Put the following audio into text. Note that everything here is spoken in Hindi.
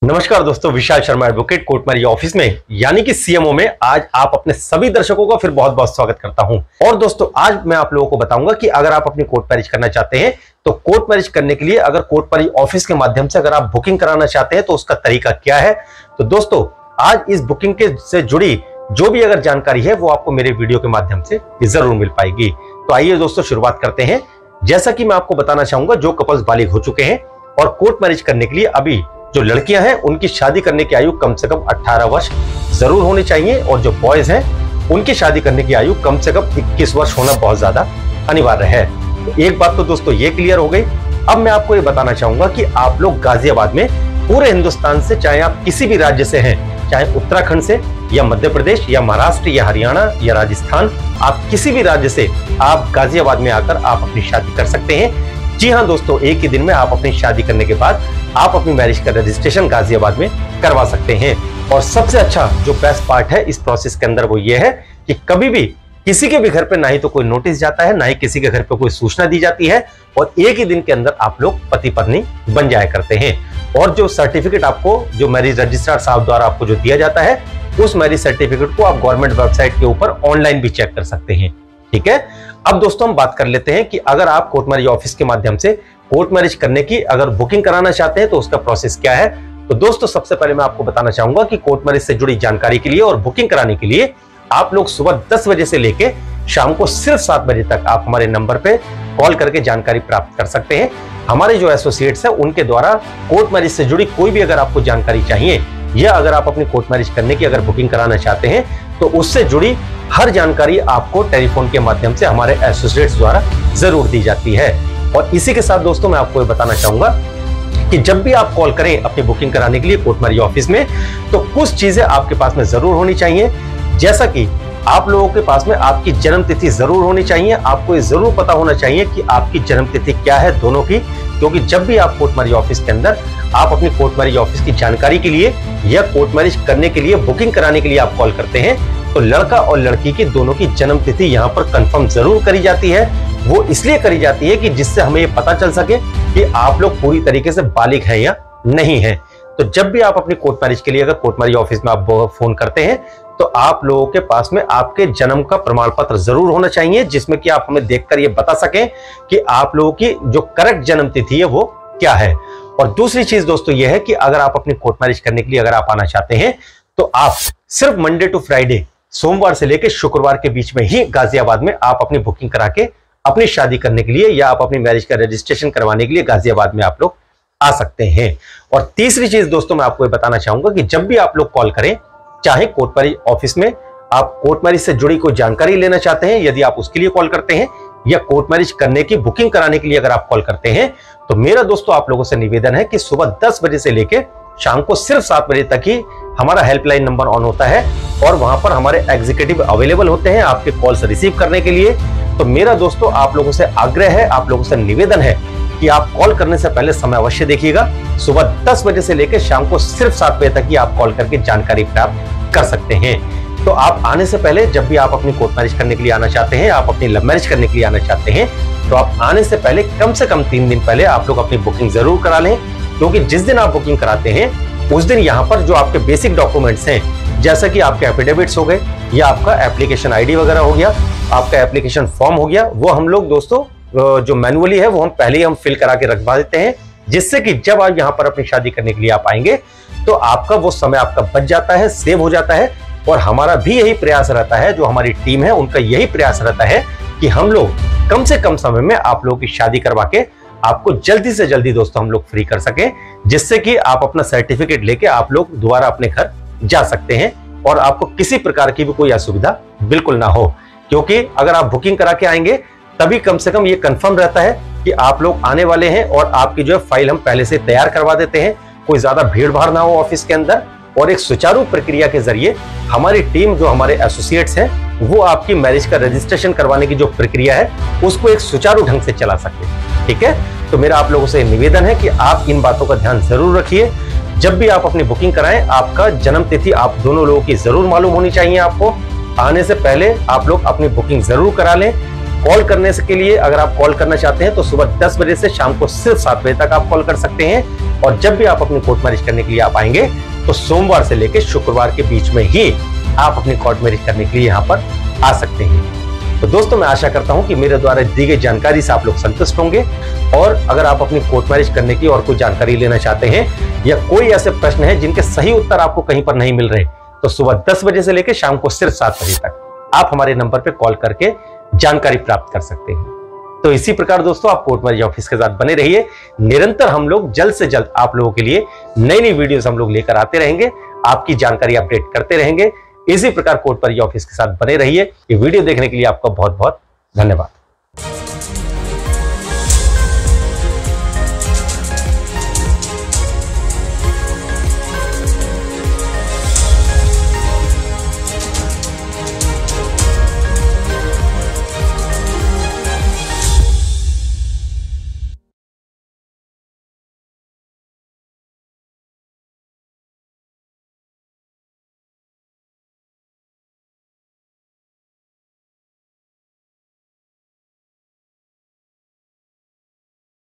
नमस्कार दोस्तों, Vishal Sharma advocate court marriage office में यानी कि सीएमओ में आज आप अपने सभी दर्शकों का फिर बहुत बहुत स्वागत करता हूं। और दोस्तों आज मैं आप लोगों को बताऊंगा कि अगर आप अपनी कोर्ट मैरिज करना चाहते हैं तो कोर्ट मैरिज करने के लिए अगर कोर्ट मैरिज ऑफिस के माध्यम से अगर आप बुकिंग कराना चाहते हैं तो उसका तरीका क्या है। तो दोस्तों आज इस बुकिंग के से जुड़ी जो भी अगर जानकारी है वो आपको मेरे वीडियो के माध्यम से जरूर मिल पाएगी। तो आइए दोस्तों शुरुआत करते हैं। जैसा कि मैं आपको बताना चाहूंगा, जो कपल्स बालिग हो चुके हैं और कोर्ट मैरिज करने के लिए अभी जो लड़कियां हैं उनकी शादी करने की आयु कम से कम 18 वर्ष जरूर होनी चाहिए और जो बॉयज हैं उनकी शादी करने की आयु कम से कम 21 वर्ष होना बहुत ज्यादा अनिवार्य है। तो एक बात तो दोस्तों ये क्लियर हो गई। अब मैं आपको ये बताना चाहूंगा कि आप लोग गाजियाबाद में पूरे हिंदुस्तान से, चाहे आप किसी भी राज्य से हैं, चाहे उत्तराखंड से या मध्य प्रदेश या महाराष्ट्र या हरियाणा या राजस्थान, आप किसी भी राज्य से आप गाजियाबाद में आकर आप अपनी शादी कर सकते हैं। जी हाँ दोस्तों, एक ही दिन में आप अपनी शादी करने के बाद आप अपनी मैरिज का रजिस्ट्रेशन गाजियाबाद में करवा सकते हैं। और सबसे अच्छा जो बेस्ट पार्ट है इस प्रोसेस के अंदर वो ये है कि कभी भी किसी के भी घर पे ना ही तो कोई नोटिस जाता है, ना ही किसी के घर पे कोई सूचना दी जाती है और एक ही दिन के अंदर आप लोग पति पत्नी बन जाया करते हैं। और जो सर्टिफिकेट आपको जो मैरिज रजिस्ट्रार साहब द्वारा आपको जो दिया जाता है उस मैरिज सर्टिफिकेट को आप गवर्नमेंट वेबसाइट के ऊपर ऑनलाइन भी चेक कर सकते हैं। ठीक है, अब दोस्तों हम बात कर लेते हैं कि अगर आप कोर्ट मैरिज ऑफिस के माध्यम से कोर्ट मैरिज करने की अगर बुकिंग कराना चाहते हैं तो उसका प्रोसेस क्या है। तो दोस्तों सबसे पहले मैं आपको बताना चाहूंगा कि कोर्ट मैरिज से जुड़ी जानकारी के लिए और बुकिंग कराने के लिए आप लोग सुबह 10 बजे से लेके शाम को सिर्फ 7 बजे तक आप हमारे नंबर पे कॉल करके जानकारी प्राप्त कर सकते हैं। हमारे जो एसोसिएट्स हैं उनके द्वारा कोर्ट मैरिज से जुड़ी कोई भी अगर आपको जानकारी चाहिए या अगर आप अपनी कोर्ट मैरिज करने की अगर बुकिंग कराना चाहते हैं तो उससे जुड़ी हर जानकारी आपको टेलीफोन के माध्यम से हमारे एसोसिएट्स द्वारा जरूर दी जाती है। और इसी के साथ दोस्तों मैं आपको ये बताना चाहूंगा कि जब भी आप कॉल करें अपनी बुकिंग कराने के लिए कोर्ट मैरिज ऑफिस में तो कुछ चीजें आपके पास में जरूर होनी चाहिए। जैसा कि आप लोगों के पास में आपकी जन्म तिथि जरूर होनी चाहिए। आपको ये जरूर पता होना चाहिए कि आपकी जन्म तिथि क्या है दोनों की, क्योंकि जब भी आप कोर्ट मैरिज ऑफिस के अंदर आप अपनी कोर्ट मैरिज ऑफिस की जानकारी के लिए या कोर्ट मैरिज करने के लिए बुकिंग कराने के लिए आप कॉल करते हैं तो लड़का और लड़की की दोनों की जन्म तिथि यहाँ पर कंफर्म जरूर करी जाती है। वो इसलिए करी जाती है कि जिससे हमें ये पता चल सके कि आप लोग पूरी तरीके से बालिग हैं या नहीं हैं। तो जब भी आप अपनी कोर्ट मैरिज के लिए अगर कोर्ट मैरिज ऑफिस में आप फोन करते हैं तो आप लोगों के पास में आपके जन्म का प्रमाण पत्र जरूर होना चाहिए, जिसमें कि आप हमें देखकर ये बता सकें कि आप लोगों की जो करेक्ट जन्म तिथि है वो क्या है। और दूसरी चीज दोस्तों ये है कि अगर आप अपनी कोर्ट मैरिज करने के लिए अगर आप आना चाहते हैं तो आप सिर्फ मंडे टू फ्राइडे, सोमवार से लेकर शुक्रवार के बीच में ही गाजियाबाद में आप अपनी बुकिंग करा के अपनी शादी करने के लिए या आप अपनी मैरिज का रजिस्ट्रेशन करवाने के लिए गाजियाबाद में आप लोग आ सकते हैं। और तीसरी चीज दोस्तों मैं आपको ये बताना चाहूंगा कि जब भी आप लोग कॉल करें, चाहे कोर्ट मैरिज ऑफिस में आप कोर्ट मैरिज से जुड़ी कोई जानकारी लेना चाहते हैं, यदि आप उसके लिए कॉल करते हैं या कोर्ट मैरिज करने की बुकिंग कराने के लिए अगर आप कॉल करते हैं तो मेरा दोस्तों आप लोगों से निवेदन है कि सुबह 10 बजे से लेकर शाम को सिर्फ 7 बजे तक ही हमारा हेल्पलाइन नंबर ऑन होता है और वहां पर हमारे एग्जीक्यूटिव अवेलेबल होते हैं आपके कॉल्स रिसीव करने के लिए। तो मेरा दोस्तों आप लोगों से आग्रह है, आप लोगों से निवेदन है कि आप कॉल करने से पहले समय अवश्य देखिएगा। सुबह 10 बजे से लेकर शाम को सिर्फ 7 बजे तक ही आप कॉल करके जानकारी प्राप्त कर सकते हैं। तो आप आने से पहले, जब भी आप अपनी कोर्ट मैरिज करने के लिए आना चाहते हैं, आप अपनी लव मैरिज करने के लिए आना चाहते हैं, तो आप आने से पहले कम से कम 3 दिन पहले आप लोग अपनी बुकिंग जरूर करा लें, क्योंकि जिस दिन आप बुकिंग कराते हैं उस दिन यहाँ पर जो आपके बेसिक डॉक्यूमेंट्स हैं, जैसा कि आपके एफिडेविट्स हो गए या आपका एप्लीकेशन आईडी वगैरह हो गया, आपका एप्लीकेशन फॉर्म हो गया, वो हम लोग दोस्तों जो मैनुअली है वो हम पहले ही हम फिल करा के रखवा देते हैं, जिससे कि जब आप यहाँ पर अपनी शादी करने के लिए आप आएंगे तो आपका वो समय आपका बच जाता है, सेव हो जाता है। और हमारा भी यही प्रयास रहता है, जो हमारी टीम है उनका यही प्रयास रहता है कि हम लोग कम से कम समय में आप लोगों की शादी करवा के आपको जल्दी से जल्दी दोस्तों हम लोग फ्री कर सकें, जिससे कि आप अपना सर्टिफिकेट लेके आप लोग दोबारा अपने घर जा सकते हैं और आपको किसी प्रकार की भी कोई असुविधा बिल्कुल ना हो। क्योंकि अगर आप बुकिंग करा के आएंगे तभी कम से कम ये कंफर्म रहता है कि आप लोग आने वाले हैं और आपकी जो है फाइल हम पहले से तैयार करवा देते हैं, कोई ज्यादा भीड़ भाड़ ना हो ऑफिस के अंदर और एक सुचारू प्रक्रिया के जरिए हमारी टीम जो हमारे एसोसिएट्स हैं वो आपकी मैरिज का रजिस्ट्रेशन करवाने की जो प्रक्रिया है उसको एक सुचारू ढंग से चला सके। ठीक है, तो मेरा आप लोगों से निवेदन है कि आप इन बातों का ध्यान जरूर रखिए। जब भी आप अपनी बुकिंग कराएं, आपका जन्म तिथि आप दोनों लोगों की जरूर मालूम होनी चाहिए। आपको आने से पहले आप लोग अपनी बुकिंग जरूर करा लें। कॉल करने के लिए अगर आप कॉल करना चाहते हैं तो सुबह 10 बजे से शाम को सिर्फ 7 बजे तक आप कॉल कर सकते हैं। और जब भी आप अपनी कोर्ट मैरिज करने के लिए आप आएंगे तो सोमवार से लेकर शुक्रवार के बीच में ही आप अपनी कोर्ट मैरिज करने के लिए यहाँ पर आ सकते हैं। तो दोस्तों मैं आशा करता हूं कि मेरे द्वारा दी गई जानकारी से आप लोग संतुष्ट होंगे। और अगर आप अपनी कोर्ट मैरिज करने की और कोई जानकारी लेना चाहते हैं या कोई ऐसे प्रश्न है जिनके सही उत्तर आपको कहीं पर नहीं मिल रहे, तो सुबह 10 बजे से लेकर शाम को सिर्फ 7 बजे तक आप हमारे नंबर पर कॉल करके जानकारी प्राप्त कर सकते हैं। तो इसी प्रकार दोस्तों आप कोर्ट मैरिज ऑफिस के साथ बने रहिए। निरंतर हम लोग जल्द से जल्द आप लोगों के लिए नई नई वीडियोस हम लोग लेकर आते रहेंगे, आपकी जानकारी अपडेट करते रहेंगे। इसी प्रकार कोर्ट मैरिज ऑफिस के साथ बने रहिए। ये वीडियो देखने के लिए आपका बहुत बहुत धन्यवाद।